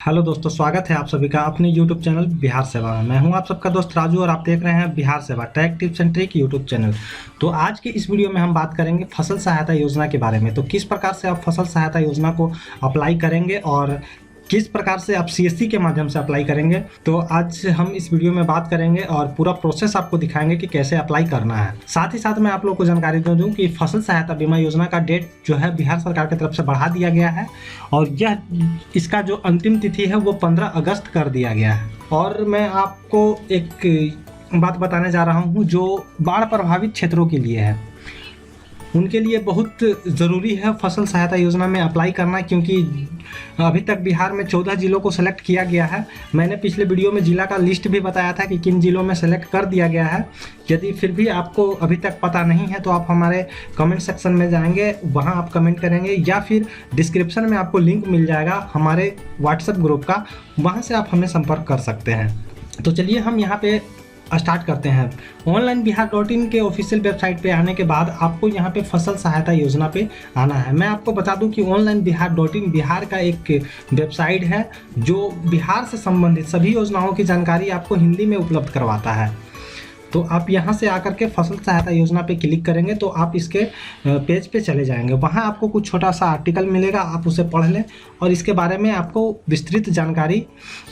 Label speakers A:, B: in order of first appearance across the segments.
A: Hello दोस्तों, स्वागत है आप सभी का अपने YouTube चैनल बिहार सेवा में। मैं हूं आप सबका दोस्त राजू और आप देख रहे हैं बिहार सेवा take tips and trick YouTube channel. तो आज की इस वीडियो में हम बात करेंगे फसल सहायता योजना के बारे में। तो किस प्रकार से आप फसल सहायता योजना को अप्लाई करेंगे और किस प्रकार से आप CSC के माध्यम से अप्लाई करेंगे, तो आज हम इस वीडियो में बात करेंगे और पूरा प्रोसेस आपको दिखाएंगे कि कैसे अप्लाई करना है। साथ ही साथ मैं आप लोगों को जानकारी दे दूं कि फसल सहायता बीमा योजना का डेट जो है बिहार सरकार की तरफ से बढ़ा दिया गया है और इसका जो अंतिम तिथि है वो 15 अगस्त कर दिया गया है। और मैं आपको एक बात बताने जा रहा हूँ जो बाढ़ प्रभावित क्षेत्रों के लिए है, उनके लिए बहुत ज़रूरी है फसल सहायता योजना में अप्लाई करना, क्योंकि अभी तक बिहार में 14 जिलों को सेलेक्ट किया गया है। मैंने पिछले वीडियो में जिला का लिस्ट भी बताया था कि किन जिलों में सेलेक्ट कर दिया गया है। यदि फिर भी आपको अभी तक पता नहीं है तो आप हमारे कमेंट सेक्शन में जाएंगे, वहां आप कमेंट करेंगे या फिर डिस्क्रिप्शन में आपको लिंक मिल जाएगा हमारे व्हाट्सएप ग्रुप का, वहाँ से आप हमें संपर्क कर सकते हैं। तो चलिए हम यहाँ पे स्टार्ट करते हैं। onlineBihar.in के ऑफिशियल वेबसाइट पे आने के बाद आपको यहाँ पे फसल सहायता योजना पे आना है। मैं आपको बता दूं कि onlineBihar.in बिहार का एक वेबसाइट है जो बिहार से संबंधित सभी योजनाओं की जानकारी आपको हिंदी में उपलब्ध करवाता है। तो आप यहाँ से आकर के फसल सहायता योजना पे क्लिक करेंगे तो आप इसके पेज पे चले जाएंगे। वहाँ आपको कुछ छोटा सा आर्टिकल मिलेगा, आप उसे पढ़ लें और इसके बारे में आपको विस्तृत जानकारी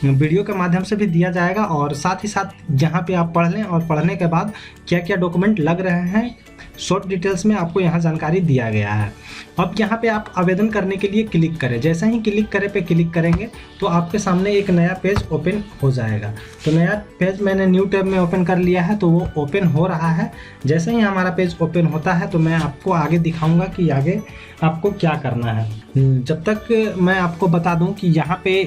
A: वीडियो के माध्यम से भी दिया जाएगा। और साथ ही साथ यहाँ पे आप पढ़ लें और पढ़ने के बाद क्या क्या डॉक्यूमेंट लग रहे हैं शॉर्ट डिटेल्स में आपको यहाँ जानकारी दिया गया है। अब यहाँ पे आप आवेदन करने के लिए क्लिक करें। जैसे ही क्लिक करेंगे तो आपके सामने एक नया पेज ओपन हो जाएगा। तो नया पेज मैंने न्यू टैब में ओपन कर लिया है, तो वो ओपन हो रहा है। जैसे ही हमारा पेज ओपन होता है तो मैं आपको आगे दिखाऊंगा कि आगे आपको क्या करना है। जब तक मैं आपको बता दूं कि यहाँ पे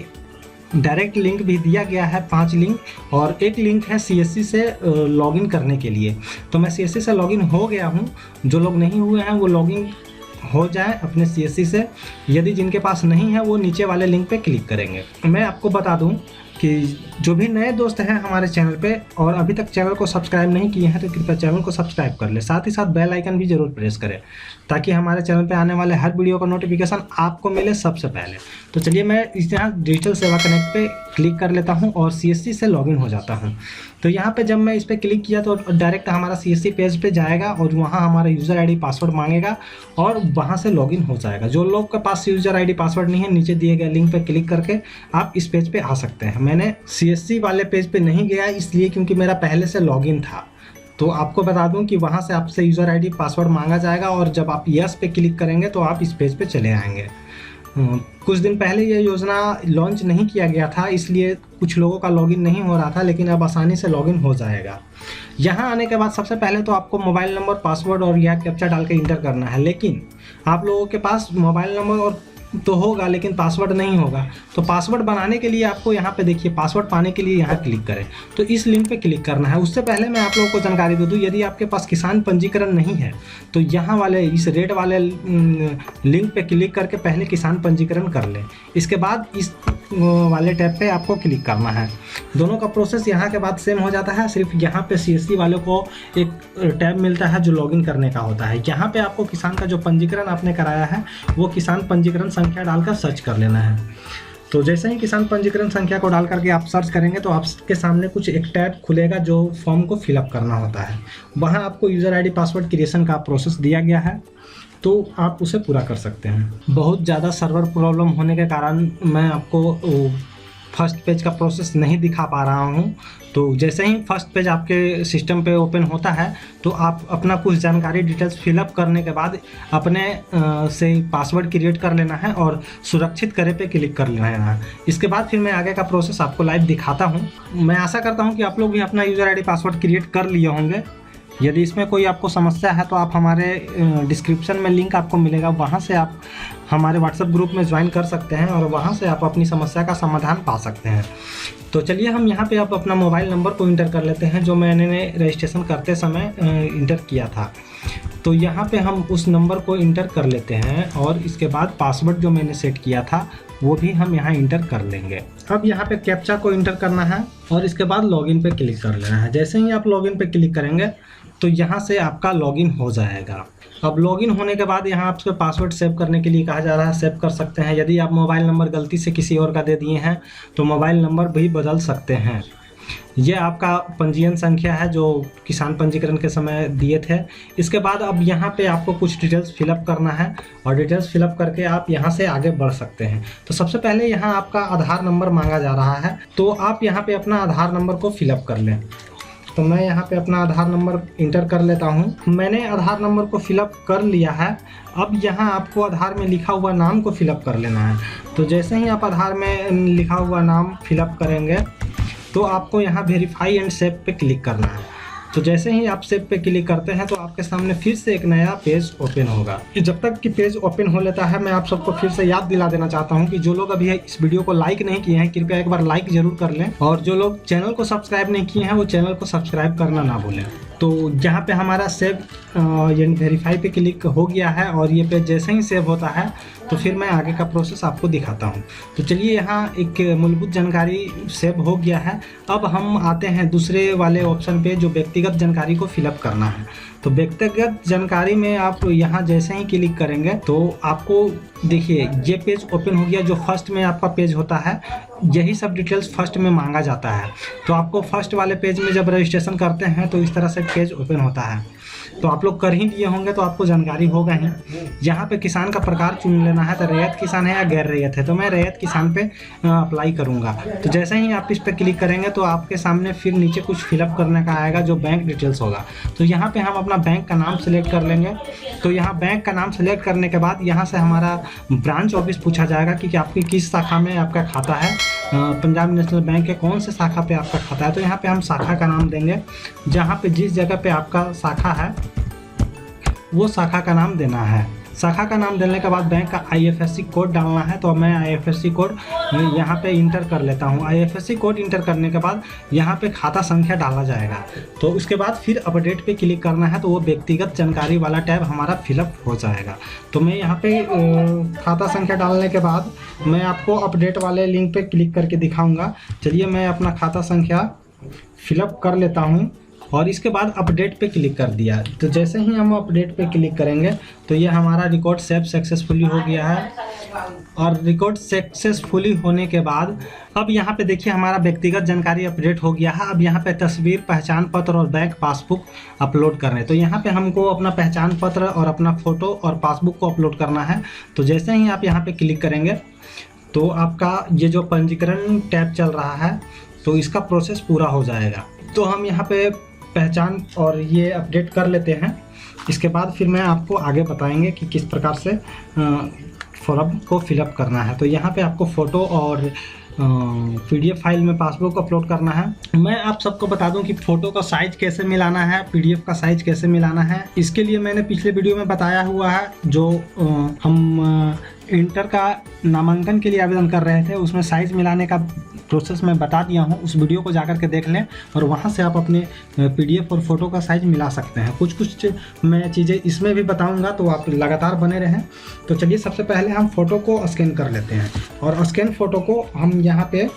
A: डायरेक्ट लिंक भी दिया गया है, 5 लिंक, और एक लिंक है CSC से लॉगिन करने के लिए। तो मैं CSC से लॉगिन हो गया हूँ। जो लोग नहीं हुए हैं वो लॉगिन हो जाए अपने CSC से। यदि जिनके पास नहीं है वो नीचे वाले लिंक पे क्लिक करेंगे। मैं आपको बता दूं कि जो भी नए दोस्त हैं हमारे चैनल पे और अभी तक चैनल को सब्सक्राइब नहीं किए हैं तो कृपया चैनल को सब्सक्राइब कर ले। साथ ही साथ बेल आइकन भी जरूर प्रेस करें ताकि हमारे चैनल पे आने वाले हर वीडियो का नोटिफिकेशन आपको मिले सबसे पहले। तो चलिए मैं इस यहाँ डिजिटल सेवा कनेक्ट पे क्लिक कर लेता हूँ और CSC से लॉगिन हो जाता हूँ। तो यहाँ पे जब मैं इस पर क्लिक किया तो डायरेक्ट हमारा CSC पेज पे जाएगा और वहाँ हमारा यूज़र ID पासवर्ड मांगेगा और वहाँ से लॉगिन हो जाएगा। जो लोग के पास यूज़र ID पासवर्ड नहीं है, नीचे दिए गए लिंक पे क्लिक करके आप इस पेज पे आ सकते हैं। मैंने CSC वाले पेज पे नहीं गया इसलिए क्योंकि मेरा पहले से लॉगिन था। तो आपको बता दूं कि वहाँ से आपसे यूज़र ID पासवर्ड मांगा जाएगा और जब आप यस पे क्लिक करेंगे तो आप इस पेज पे चले आएंगे। कुछ दिन पहले ये योजना लॉन्च नहीं किया गया था, इसलिए कुछ लोगों का लॉगिन नहीं हो रहा था, लेकिन अब आसानी से लॉगिन हो जाएगा। यहाँ आने के बाद सबसे पहले तो आपको मोबाइल नंबर, पासवर्ड और यह कैप्चा डाल के इंटर करना है। लेकिन आप लोगों के पास मोबाइल नंबर और तो होगा लेकिन पासवर्ड नहीं होगा। तो पासवर्ड बनाने के लिए आपको यहाँ पे देखिए, पासवर्ड पाने के लिए यहाँ क्लिक करें तो इस लिंक पे क्लिक करना है। उससे पहले मैं आप लोगों को जानकारी दे दूँ, यदि आपके पास किसान पंजीकरण नहीं है तो यहाँ वाले इस रेड वाले लिंक पे क्लिक करके पहले किसान पंजीकरण कर लें। इसके बाद इस वाले टैब पे आपको क्लिक करना है। दोनों का प्रोसेस यहाँ के बाद सेम हो जाता है, सिर्फ यहाँ पे CSC वालों को एक टैब मिलता है जो लॉगिन करने का होता है। यहाँ पे आपको किसान का जो पंजीकरण आपने कराया है वो किसान पंजीकरण संख्या डालकर सर्च कर लेना है। तो जैसे ही किसान पंजीकरण संख्या को डाल करके आप सर्च करेंगे तो आपके सामने कुछ एक टैब खुलेगा जो फॉर्म को फिलअप करना होता है। वहाँ आपको यूज़र ID पासवर्ड क्रिएशन का प्रोसेस दिया गया है, तो आप उसे पूरा कर सकते हैं। बहुत ज़्यादा सर्वर प्रॉब्लम होने के कारण मैं आपको फर्स्ट पेज का प्रोसेस नहीं दिखा पा रहा हूँ। तो जैसे ही फर्स्ट पेज आपके सिस्टम पे ओपन होता है तो आप अपना कुछ जानकारी डिटेल्स फिलअप करने के बाद अपने से पासवर्ड क्रिएट कर लेना है और सुरक्षित करे पे क्लिक कर लेना है। इसके बाद फिर मैं आगे का प्रोसेस आपको लाइव दिखाता हूँ। मैं आशा करता हूँ कि आप लोग भी अपना यूज़र ID पासवर्ड क्रिएट कर लिए होंगे। यदि इसमें कोई आपको समस्या है तो आप हमारे डिस्क्रिप्शन में लिंक आपको मिलेगा, वहाँ से आप हमारे व्हाट्सएप ग्रुप में ज्वाइन कर सकते हैं और वहाँ से आप अपनी समस्या का समाधान पा सकते हैं। तो चलिए हम यहाँ पे आप अपना मोबाइल नंबर को इंटर कर लेते हैं जो मैंने रजिस्ट्रेशन करते समय इंटर किया था। तो यहाँ पे हम उस नंबर को इंटर कर लेते हैं और इसके बाद पासवर्ड जो मैंने सेट किया था वो भी हम यहाँ इंटर कर लेंगे। अब यहाँ पे कैप्चा को इंटर करना है और इसके बाद लॉगिन पे क्लिक कर लेना है। जैसे ही आप लॉगिन पे क्लिक करेंगे तो यहाँ से आपका लॉगिन हो जाएगा। अब लॉगिन होने के बाद यहाँ आपसे पासवर्ड सेव करने के लिए कहा जा रहा है, सेव कर सकते हैं। यदि आप मोबाइल नंबर गलती से किसी और का दे दिए हैं तो मोबाइल नंबर भी बदल सकते हैं। ये आपका पंजीयन संख्या है जो किसान पंजीकरण के समय दिए थे। इसके बाद अब यहाँ पे आपको कुछ डिटेल्स फिलअप करना है और डिटेल्स फिलअप करके आप यहाँ से आगे बढ़ सकते हैं। तो सबसे पहले यहाँ आपका आधार नंबर मांगा जा रहा है, तो आप यहाँ पे अपना आधार नंबर को फिलअप कर लें। तो मैं यहाँ पे अपना आधार नंबर इंटर कर लेता हूँ। मैंने आधार नंबर को फिलअप कर लिया है। अब यहाँ आपको आधार में लिखा हुआ नाम को फिलअप कर लेना है। तो जैसे ही आप आधार में लिखा हुआ नाम फिलअप करेंगे तो आपको यहाँ वेरीफाई एंड सेव पे क्लिक करना है। तो जैसे ही आप सेव पे क्लिक करते हैं तो आपके सामने फिर से एक नया पेज ओपन होगा। जब तक कि पेज ओपन हो लेता है, मैं आप सबको फिर से याद दिला देना चाहता हूं कि जो लोग अभी इस वीडियो को लाइक नहीं किए हैं कृपया एक बार लाइक जरूर कर लें, और जो लोग चैनल को सब्सक्राइब नहीं किए हैं वो चैनल को सब्सक्राइब करना ना भूलें। तो यहाँ पे हमारा सेव यानी वेरीफाई पे क्लिक हो गया है और ये पेज जैसे ही सेव होता है तो फिर मैं आगे का प्रोसेस आपको दिखाता हूँ। तो चलिए, यहाँ एक मूलभूत जानकारी सेव हो गया है। अब हम आते हैं दूसरे वाले ऑप्शन पे जो व्यक्तिगत जानकारी को फिलअप करना है। तो व्यक्तिगत जानकारी में आप यहाँ जैसे ही क्लिक करेंगे तो आपको देखिए ये पेज ओपन हो गया। जो फर्स्ट में आपका पेज होता है यही सब डिटेल्स फर्स्ट में मांगा जाता है। तो आपको फर्स्ट वाले पेज में जब रजिस्ट्रेशन करते हैं तो इस तरह से पेज ओपन होता है। तो आप लोग कर ही दिए होंगे तो आपको जानकारी होगा ही। यहाँ पे किसान का प्रकार चुन लेना है, तो रैयत किसान है या गैर रैयत है। तो मैं रैयत किसान पे अप्लाई करूँगा। तो जैसे ही आप इस पर क्लिक करेंगे तो आपके सामने फिर नीचे कुछ फिलअप करने का आएगा जो बैंक डिटेल्स होगा। तो यहाँ पे हम अपना बैंक का नाम सेलेक्ट कर लेंगे। तो यहाँ बैंक का नाम सेलेक्ट करने के बाद यहाँ से हमारा ब्रांच ऑफिस पूछा जाएगा कि आपकी किस शाखा में आपका खाता है। पंजाब नेशनल बैंक के कौन से शाखा पे आपका खाता है। तो यहाँ पे हम शाखा का नाम देंगे। जहाँ पे जिस जगह पे आपका शाखा है वो शाखा का नाम देना है। शाखा का नाम देने के बाद बैंक का IFSC कोड डालना है। तो मैं IFSC कोड यहाँ पे इंटर कर लेता हूँ। IFSC कोड इंटर करने के बाद यहाँ पे खाता संख्या डाला जाएगा। तो उसके बाद फिर अपडेट पे क्लिक करना है, तो वो व्यक्तिगत जानकारी वाला टैब हमारा फिलअप हो जाएगा। तो मैं यहाँ पे खाता संख्या डालने के बाद मैं आपको अपडेट वाले लिंक पे क्लिक करके दिखाऊँगा। चलिए, मैं अपना खाता संख्या फिलअप कर लेता हूँ और इसके बाद अपडेट पे क्लिक कर दिया। तो जैसे ही हम अपडेट पे क्लिक करेंगे तो ये हमारा रिकॉर्ड सेव सक्सेसफुली हो गया है। और रिकॉर्ड सक्सेसफुली होने के बाद अब यहाँ पे देखिए हमारा व्यक्तिगत जानकारी अपडेट हो गया है। अब यहाँ पे तस्वीर, पहचान पत्र और बैंक पासबुक अपलोड करना है। तो यहाँ पे हमको अपना पहचान पत्र और अपना फ़ोटो और पासबुक को अपलोड करना है। तो जैसे ही आप यहाँ पे क्लिक करेंगे तो आपका ये जो पंजीकरण टैब चल रहा है तो इसका प्रोसेस पूरा हो जाएगा। तो हम यहाँ पे पहचान और ये अपडेट कर लेते हैं। इसके बाद फिर मैं आपको आगे बताएंगे कि किस प्रकार से फॉर्म को फिलअप करना है। तो यहाँ पे आपको फ़ोटो और PDF फाइल में पासबुक अपलोड करना है। मैं आप सबको बता दूं कि फ़ोटो का साइज़ कैसे मिलाना है, PDF का साइज़ कैसे मिलाना है, इसके लिए मैंने पिछले वीडियो में बताया हुआ है। जो हम इंटर का नामांकन के लिए आवेदन कर रहे थे उसमें साइज़ मिलाने का प्रोसेस मैं बता दिया हूँ। उस वीडियो को जाकर के देख लें और वहाँ से आप अपने PDF और फ़ोटो का साइज़ मिला सकते हैं। कुछ मैं चीज़ें इसमें भी बताऊँगा, तो आप लगातार बने रहें। तो चलिए, सबसे पहले हम फ़ोटो को स्कैन कर लेते हैं और स्कैन फ़ोटो को हम यहाँ पे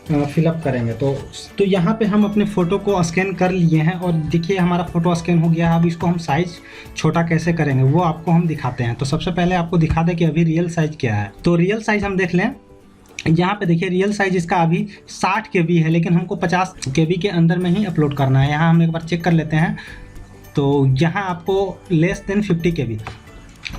A: फिलअप करेंगे। तो यहाँ पे हम अपने फ़ोटो को स्कैन कर लिए हैं और देखिए हमारा फ़ोटो स्कैन हो गया है। अब इसको हम साइज़ छोटा कैसे करेंगे वो आपको हम दिखाते हैं। तो सबसे पहले आपको दिखा दें कि अभी रियल साइज़ क्या है। तो रियल साइज़ हम देख लें। यहाँ पे देखिए रियल साइज़ इसका अभी 60 KB है, लेकिन हमको 50 KB के अंदर में ही अपलोड करना है। यहाँ हम एक बार चेक कर लेते हैं। तो यहाँ आपको लेस देन 50 KB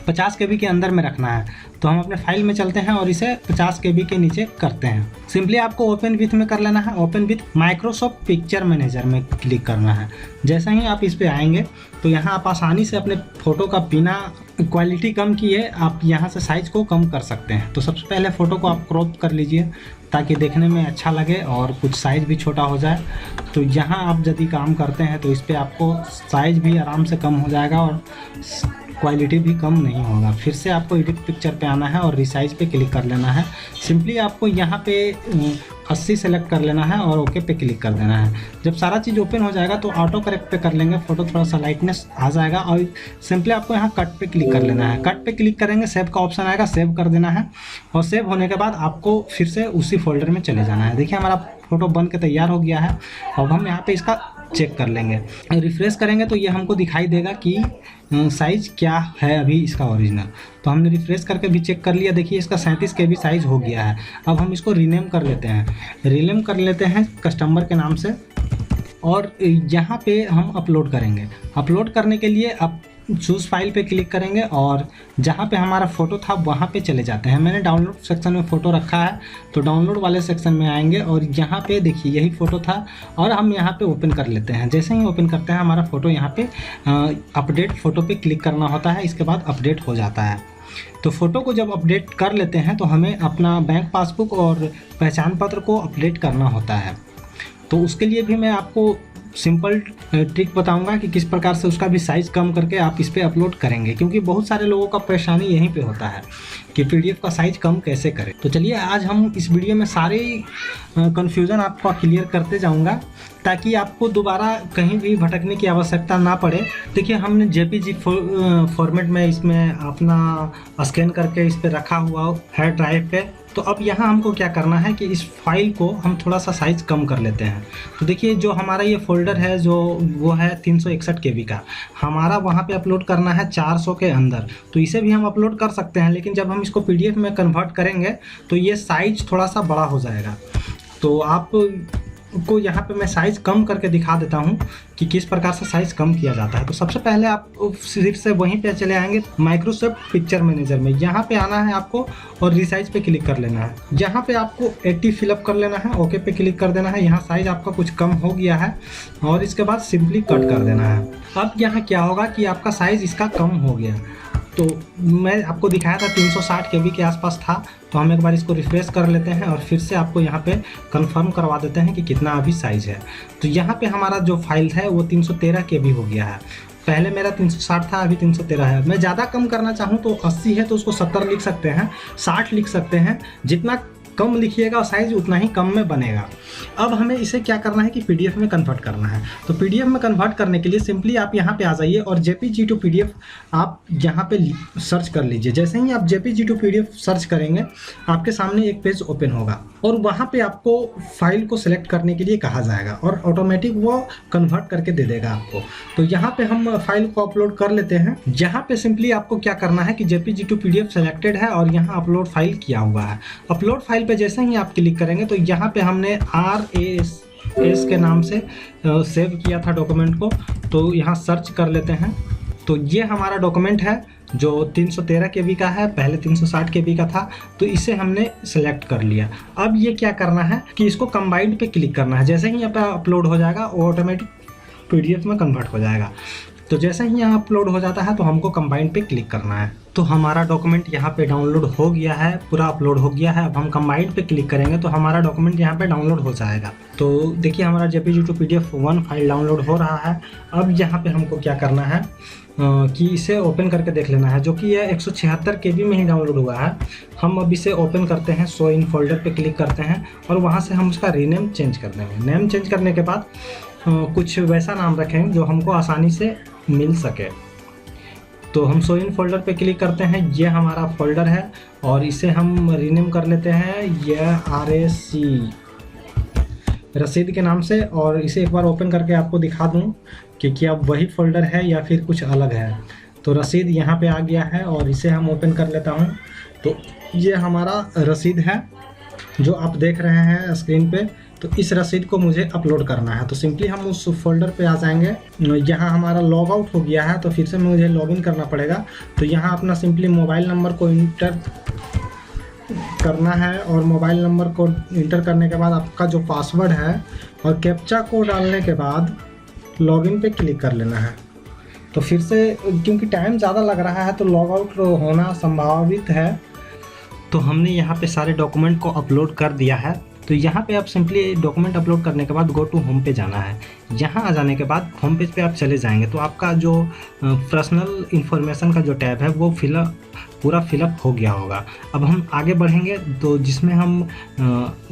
A: 50 KB के अंदर में रखना है। तो हम अपने फाइल में चलते हैं और इसे 50 KB के नीचे करते हैं। सिंपली आपको ओपन विथ में कर लेना है। Open with Microsoft picture manager में क्लिक करना है। जैसे ही आप इस पे आएंगे तो यहाँ आप आसानी से अपने फ़ोटो का बिना क्वालिटी कम किए आप यहाँ से साइज़ को कम कर सकते हैं। तो सबसे पहले फ़ोटो को आप क्रॉप कर लीजिए ताकि देखने में अच्छा लगे और कुछ साइज़ भी छोटा हो जाए। तो यहाँ आप यदि काम करते हैं तो इस पर आपको साइज़ भी आराम से कम हो जाएगा और क्वालिटी भी कम नहीं होगा। फिर से आपको एडिट पिक्चर पे आना है और रिसाइज पे क्लिक कर लेना है। सिंपली आपको यहाँ पे 80 सेलेक्ट कर लेना है और ओके पे क्लिक कर देना है। जब सारा चीज़ ओपन हो जाएगा तो ऑटो करेक्ट पे कर लेंगे, फ़ोटो थोड़ा सा लाइटनेस आ जाएगा और सिंपली आपको यहाँ कट पे क्लिक कर लेना है। कट पे क्लिक करेंगे, सेव का ऑप्शन आएगा, सेव कर देना है और सेव होने के बाद आपको फिर से उसी फोल्डर में चले जाना है। देखिए हमारा फ़ोटो बन के तैयार हो गया है। अब हम यहाँ पे इसका चेक कर लेंगे। रिफ्रेश करेंगे तो ये हमको दिखाई देगा कि साइज़ क्या है अभी इसका ओरिजिनल। तो हमने रिफ्रेश करके भी चेक कर लिया, देखिए इसका 37 KB साइज़ हो गया है। अब हम इसको रीनेम कर लेते हैं, रीनेम कर लेते हैं कस्टमर के नाम से, और यहाँ पे हम अपलोड करेंगे। अपलोड करने के लिए अब चूज़ फाइल पे क्लिक करेंगे और जहाँ पे हमारा फ़ोटो था वहाँ पे चले जाते हैं। मैंने डाउनलोड सेक्शन में फ़ोटो रखा है, तो डाउनलोड वाले सेक्शन में आएंगे और यहाँ पे देखिए यही फ़ोटो था, और हम यहाँ पे ओपन कर लेते हैं। जैसे ही ओपन करते हैं हमारा फ़ोटो यहाँ पे अपडेट फ़ोटो पे क्लिक करना होता है, इसके बाद अपडेट हो जाता है। तो फ़ोटो को जब अपडेट कर लेते हैं तो हमें अपना बैंक पासबुक और पहचान पत्र को अपडेट करना होता है। तो उसके लिए भी मैं आपको सिंपल ट्रिक बताऊंगा कि किस प्रकार से उसका भी साइज़ कम करके आप इस पे अपलोड करेंगे, क्योंकि बहुत सारे लोगों का परेशानी यहीं पे होता है कि PDF का साइज़ कम कैसे करें। तो चलिए आज हम इस वीडियो में सारे कन्फ्यूज़न आपका क्लियर करते जाऊंगा, ताकि आपको दोबारा कहीं भी भटकने की आवश्यकता ना पड़े। देखिए हमने JPG फॉर्मेट में इसमें अपना स्कैन करके इस पर रखा हुआ है ड्राइव पे। तो अब यहाँ हमको क्या करना है कि इस फाइल को हम थोड़ा सा साइज़ कम कर लेते हैं। तो देखिए जो हमारा ये फोल्डर है जो वो है 361 KB का, हमारा वहाँ पे अपलोड करना है 400 के अंदर। तो इसे भी हम अपलोड कर सकते हैं, लेकिन जब हम इसको PDF में कन्वर्ट करेंगे तो ये साइज़ थोड़ा सा बड़ा हो जाएगा। तो आप को यहाँ पे मैं साइज़ कम करके दिखा देता हूँ कि किस प्रकार से साइज़ कम किया जाता है। तो सबसे पहले आप सिर्फ से वहीं पे चले आएंगे माइक्रोसॉफ्ट पिक्चर मैनेजर में, यहाँ पे आना है आपको और रिसाइज पे क्लिक कर लेना है। यहाँ पे आपको 80 फिलअप कर लेना है, ओके पे क्लिक कर देना है। यहाँ साइज़ आपका कुछ कम हो गया है और इसके बाद सिंपली कट कर देना है। अब यहाँ क्या होगा कि आपका साइज़ इसका कम हो गया। तो मैं आपको दिखाया था 360 KB के आसपास था, तो हम एक बार इसको रिफ्रेश कर लेते हैं और फिर से आपको यहाँ पे कंफर्म करवा देते हैं कि कितना अभी साइज़ है। तो यहाँ पे हमारा जो फाइल है वो 313 KB हो गया है। पहले मेरा 360 था, अभी 313 है। मैं ज़्यादा कम करना चाहूँ तो 80 है तो उसको 70 लिख सकते हैं, 60 लिख सकते हैं। जितना कम लिखिएगा और साइज़ उतना ही कम में बनेगा। अब हमें इसे क्या करना है कि PDF में कन्वर्ट करना है। तो PDF में कन्वर्ट करने के लिए सिंपली आप यहाँ पे आ जाइए और JPG to PDF आप यहाँ पे सर्च कर लीजिए। जैसे ही आप JPG to PDF सर्च करेंगे आपके सामने एक पेज ओपन होगा और वहाँ पे आपको फाइल को सिलेक्ट करने के लिए कहा जाएगा और ऑटोमेटिक वो कन्वर्ट करके दे देगा आपको। तो यहाँ पे हम फाइल को अपलोड कर लेते हैं। यहाँ पे सिंपली आपको क्या करना है कि JPG to PDF सेलेक्टेड है और यहाँ अपलोड फाइल किया हुआ है। अपलोड फाइल पे जैसे ही आप क्लिक करेंगे तो यहाँ पे हमने RAS के नाम से सेव किया था डॉक्यूमेंट को, तो यहाँ सर्च कर लेते हैं। तो ये हमारा डॉक्यूमेंट है जो 313 KB का है, पहले 360 KB का था, तो इसे हमने सेलेक्ट कर लिया। अब ये क्या करना है कि इसको कंबाइंड पे क्लिक करना है। जैसे ही यहाँ पे अपलोड हो जाएगा वो ऑटोमेटिक PDF में कन्वर्ट हो जाएगा। तो जैसे ही यहाँ अपलोड हो जाता है तो हमको कंबाइंड पे क्लिक करना है। तो हमारा डॉक्यूमेंट यहाँ पे डाउनलोड हो गया है, पूरा अपलोड हो गया है। अब हम कंबाइंड पे क्लिक करेंगे तो हमारा डॉक्यूमेंट यहाँ पे डाउनलोड हो जाएगा। तो देखिए हमारा JPG to PDF 1 file download हो रहा है। अब यहाँ पे हमको क्या करना है कि इसे ओपन करके देख लेना है, जो कि यह 176 KB में ही डाउनलोड हुआ है। हम अब इसे ओपन करते हैं, शो इन फोल्डर पे क्लिक करते हैं और वहाँ से हम उसका रीनेम चेंज कर देंगे। नेम चेंज करने के बाद कुछ वैसा नाम रखेंगे जो हमको आसानी से मिल सके। तो हम शो इन फोल्डर पे क्लिक करते हैं, ये हमारा फोल्डर है और इसे हम रीनेम कर लेते हैं यह RAC रसीद के नाम से। और इसे एक बार ओपन करके आपको दिखा दूं कि क्या वही फोल्डर है या फिर कुछ अलग है। तो रसीद यहाँ पे आ गया है और इसे हम ओपन कर लेता हूँ। तो ये हमारा रसीद है जो आप देख रहे हैं स्क्रीन पे। तो इस रसीद को मुझे अपलोड करना है। तो सिंपली हम उस फोल्डर पे आ जाएंगे। यहाँ हमारा लॉग आउट हो गया है तो फिर से मुझे लॉगिन करना पड़ेगा। तो यहाँ अपना सिंपली मोबाइल नंबर को इंटर करना है और मोबाइल नंबर को इंटर करने के बाद आपका जो पासवर्ड है और कैप्चा को डालने के बाद लॉगिन पे क्लिक कर लेना है। तो फिर से क्योंकि टाइम ज़्यादा लग रहा है तो लॉग आउट होना संभावित है। तो हमने यहाँ पे सारे डॉक्यूमेंट को अपलोड कर दिया है। तो यहाँ पे आप सिंपली डॉक्यूमेंट अपलोड करने के बाद गो टू होम पे जाना है। यहाँ आ जाने के बाद होम पेज पे आप चले जाएंगे तो आपका जो पर्सनल इन्फॉर्मेशन का जो टैब है वो पूरा फिलअप हो गया होगा। अब हम आगे बढ़ेंगे तो जिसमें हम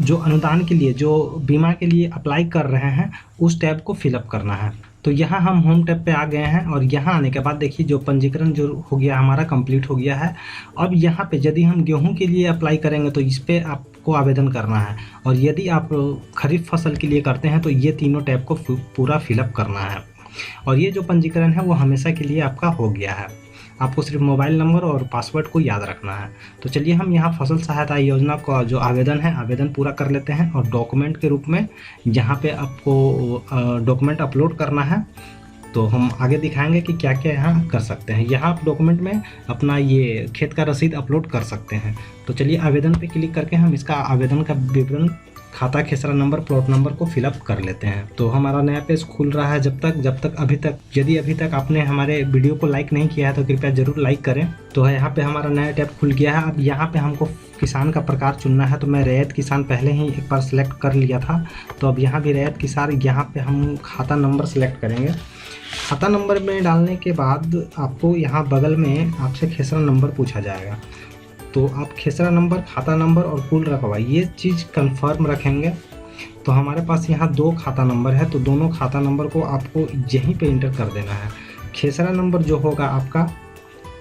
A: जो अनुदान के लिए, जो बीमा के लिए अप्लाई कर रहे हैं उस टैब को फिलअप करना है। तो यहाँ हम होम टैब पे आ गए हैं और यहाँ आने के बाद देखिए जो पंजीकरण जो हो गया हमारा कंप्लीट हो गया है। अब यहाँ पे यदि हम गेहूं के लिए अप्लाई करेंगे तो इस पर आप को आवेदन करना है, और यदि आप खरीफ फसल के लिए करते हैं तो ये तीनों टैब को पूरा फिलअप करना है। और ये जो पंजीकरण है वो हमेशा के लिए आपका हो गया है। आपको सिर्फ मोबाइल नंबर और पासवर्ड को याद रखना है। तो चलिए हम यहाँ फसल सहायता योजना का जो आवेदन है, आवेदन पूरा कर लेते हैं। और डॉक्यूमेंट के रूप में यहाँ पे आपको डॉक्यूमेंट अपलोड करना है, तो हम आगे दिखाएंगे कि क्या क्या यहाँ कर सकते हैं। यहाँ आप डॉक्यूमेंट में अपना ये खेत का रसीद अपलोड कर सकते हैं। तो चलिए आवेदन पे क्लिक करके हम इसका आवेदन का विवरण, खाता, खेसरा नंबर, प्लॉट नंबर को फिलअप कर लेते हैं। तो हमारा नया पेज खुल रहा है। जब तक यदि अभी तक आपने हमारे वीडियो को लाइक नहीं किया है तो कृपया जरूर लाइक करें। तो यहाँ पे हमारा नया टैब खुल गया है। अब यहाँ पे हमको किसान का प्रकार चुनना है, तो मैं रैयत किसान पहले ही एक बार सेलेक्ट कर लिया था, तो अब यहाँ भी रैयत किसान, यहाँ पे हम खाता नंबर सेलेक्ट करेंगे। खाता नंबर में डालने के बाद आपको यहाँ बगल में आपसे खेसरा नंबर पूछा जाएगा, तो आप खेसरा नंबर, खाता नंबर और कुल रकबा ये चीज़ कंफर्म रखेंगे। तो हमारे पास यहाँ 2 खाता नंबर है, तो दोनों खाता नंबर को आपको यहीं पे इंटर कर देना है। खेसरा नंबर जो होगा आपका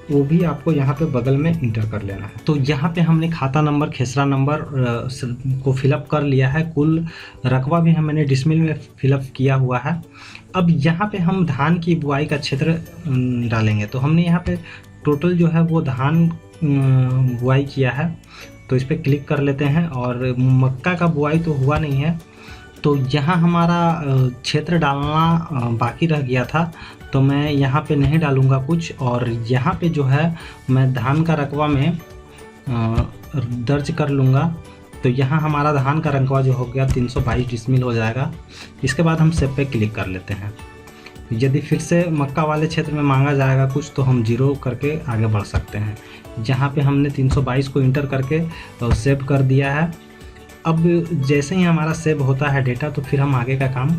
A: वो भी आपको यहाँ पे बगल में इंटर कर लेना है। तो यहाँ पे हमने खाता नंबर, खेसरा नंबर को फिलअप कर लिया है। कुल रकबा भी मैंने डिसमिल में फिलअप किया हुआ है। अब यहाँ पे हम धान की बुआई का क्षेत्र डालेंगे। तो हमने यहाँ पे टोटल जो है वो धान बुआई किया है, तो इस पर क्लिक कर लेते हैं। और मक्का का बुआई तो हुआ नहीं है, तो यहाँ हमारा क्षेत्र डालना बाकी रह गया था, तो मैं यहाँ पे नहीं डालूँगा कुछ। और यहाँ पे जो है मैं धान का रकबा में दर्ज कर लूँगा। तो यहाँ हमारा धान का रकबा जो हो गया 322 डिसमिल हो जाएगा। इसके बाद हम सेव पे क्लिक कर लेते हैं। यदि फिर से मक्का वाले क्षेत्र में मांगा जाएगा कुछ, तो हम 0 करके आगे बढ़ सकते हैं। जहाँ पे हमने 322 को इंटर करके सेव कर दिया है। अब जैसे ही हमारा सेव होता है डेटा, तो फिर हम आगे का काम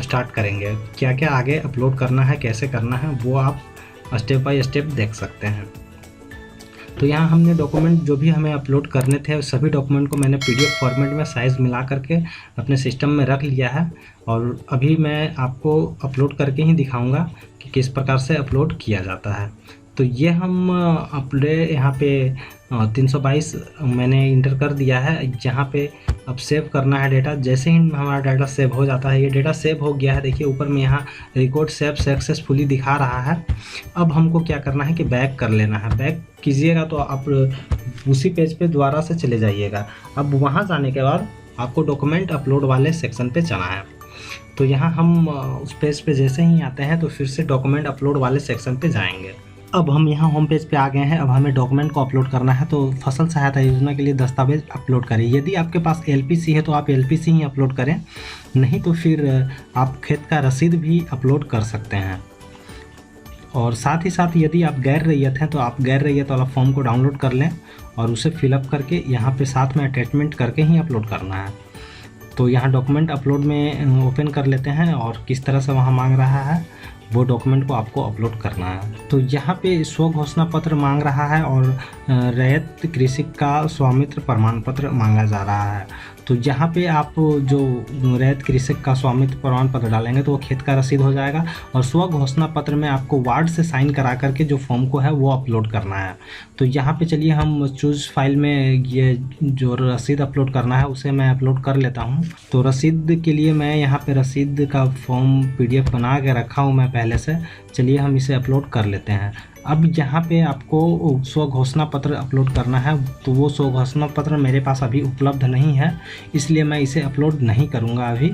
A: स्टार्ट करेंगे। क्या क्या आगे अपलोड करना है, कैसे करना है, वो आप स्टेप बाय स्टेप देख सकते हैं। तो यहाँ हमने डॉक्यूमेंट जो भी हमें अपलोड करने थे, सभी डॉक्यूमेंट को मैंने PDF फॉर्मेट में साइज़ मिला करके अपने सिस्टम में रख लिया है। और अभी मैं आपको अपलोड करके ही दिखाऊंगा कि किस प्रकार से अपलोड किया जाता है। तो ये हम अपने यहाँ पे 322 मैंने इंटर कर दिया है। यहाँ पे अब सेव करना है डेटा। जैसे ही हमारा डाटा सेव हो जाता है, ये डेटा सेव हो गया है, देखिए ऊपर में यहाँ रिकॉर्ड सेव सक्सेसफुली दिखा रहा है। अब हमको क्या करना है कि बैक कर लेना है। बैक कीजिएगा तो आप उसी पेज पे दोबारा से चले जाइएगा। अब वहाँ जाने के बाद आपको डॉक्यूमेंट अपलोड वाले सेक्शन पे जाना है। तो यहाँ हम उस पेज पे जैसे ही आते हैं तो फिर से डॉक्यूमेंट अपलोड वाले सेक्शन पे जाएंगे। अब हम यहाँ होम पेज पे आ गए हैं। अब हमें डॉक्यूमेंट को अपलोड करना है। तो फसल सहायता योजना के लिए दस्तावेज अपलोड करें। यदि आपके पास LPC है तो आप LPC ही अपलोड करें, नहीं तो फिर आप खेत का रसीद भी अपलोड कर सकते हैं। और साथ ही साथ यदि आप गैर रैयत हैं तो आप गैर रैयत वाला फॉर्म को डाउनलोड कर लें और उसे फिलअप करके यहाँ पे साथ में अटैचमेंट करके ही अपलोड करना है। तो यहाँ डॉक्यूमेंट अपलोड में ओपन कर लेते हैं और किस तरह से वहाँ मांग रहा है वो डॉक्यूमेंट को आपको अपलोड करना है। तो यहाँ पे स्व घोषणा पत्र मांग रहा है और रैयत कृषि का स्वामित्व प्रमाण पत्र मांगा जा रहा है। तो यहाँ पे आप जो रैयत कृषक का स्वामित्व प्रमाण पत्र डालेंगे तो वो खेत का रसीद हो जाएगा। और स्व घोषणा पत्र में आपको वार्ड से साइन करा करके जो फॉर्म को है वो अपलोड करना है। तो यहाँ पे चलिए हम चूज फाइल में ये जो रसीद अपलोड करना है उसे मैं अपलोड कर लेता हूँ। तो रसीद के लिए मैं यहाँ पे रसीद का फॉर्म PDF बना के रखा हूँ मैं पहले से। चलिए हम इसे अपलोड कर लेते हैं। अब यहाँ पे आपको स्व घोषणा पत्र अपलोड करना है। तो वो स्व घोषणा पत्र मेरे पास अभी उपलब्ध नहीं है, इसलिए मैं इसे अपलोड नहीं करूँगा अभी।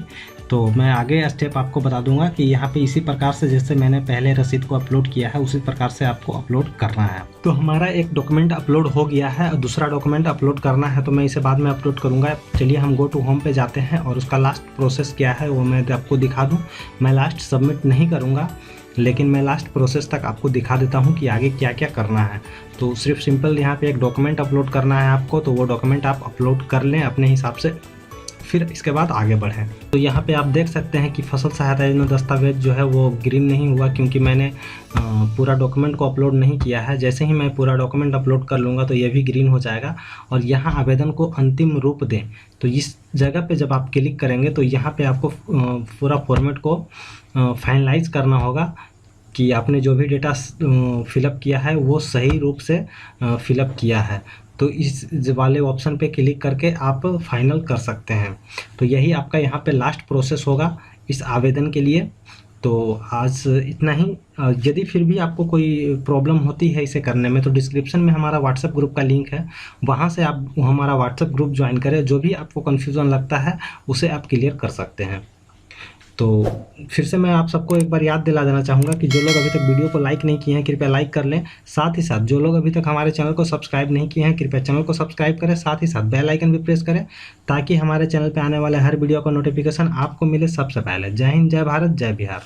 A: तो मैं आगे स्टेप आपको बता दूंगा कि यहाँ पे इसी प्रकार से जैसे मैंने पहले रसीद को अपलोड किया है उसी प्रकार से आपको अपलोड करना है। तो हमारा एक डॉक्यूमेंट अपलोड हो गया है और दूसरा डॉक्यूमेंट अपलोड करना है, तो मैं इसे बाद में अपलोड करूँगा। चलिए हम गो टू होम पे जाते हैं और उसका लास्ट प्रोसेस क्या है वो मैं आपको दिखा दूँ। मैं लास्ट सबमिट नहीं करूँगा, लेकिन मैं लास्ट प्रोसेस तक आपको दिखा देता हूं कि आगे क्या क्या करना है। तो सिर्फ सिंपल यहाँ पे एक डॉक्यूमेंट अपलोड करना है आपको, तो वो डॉक्यूमेंट आप अपलोड कर लें अपने हिसाब से, फिर इसके बाद आगे बढ़ें। तो यहाँ पे आप देख सकते हैं कि फसल सहायता योजना दस्तावेज जो है वो ग्रीन नहीं हुआ क्योंकि मैंने पूरा डॉक्यूमेंट को अपलोड नहीं किया है। जैसे ही मैं पूरा डॉक्यूमेंट अपलोड कर लूँगा तो ये भी ग्रीन हो जाएगा। और यहाँ आवेदन को अंतिम रूप दें, तो इस जगह पे जब आप क्लिक करेंगे तो यहाँ पे आपको पूरा फॉर्मेट को फाइनलाइज करना होगा कि आपने जो भी डेटा फिलअप किया है वो सही रूप से फिलअप किया है। तो इस वाले ऑप्शन पे क्लिक करके आप फाइनल कर सकते हैं। तो यही आपका यहाँ पे लास्ट प्रोसेस होगा इस आवेदन के लिए। तो आज इतना ही। यदि फिर भी आपको कोई प्रॉब्लम होती है इसे करने में, तो डिस्क्रिप्शन में हमारा व्हाट्सएप ग्रुप का लिंक है, वहाँ से आप हमारा व्हाट्सएप ग्रुप ज्वाइन करें। जो भी आपको कन्फ्यूज़न लगता है उसे आप क्लियर कर सकते हैं। तो फिर से मैं आप सबको एक बार याद दिला देना चाहूँगा कि जो लोग अभी तक वीडियो को लाइक नहीं किए हैं कृपया लाइक कर लें। साथ ही साथ जो लोग अभी तक हमारे चैनल को सब्सक्राइब नहीं किए हैं कृपया चैनल को सब्सक्राइब करें। साथ ही साथ बेल आइकन भी प्रेस करें ताकि हमारे चैनल पर आने वाले हर वीडियो का नोटिफिकेशन आपको मिले सबसे पहले। जय हिंद, जय भारत, जय बिहार।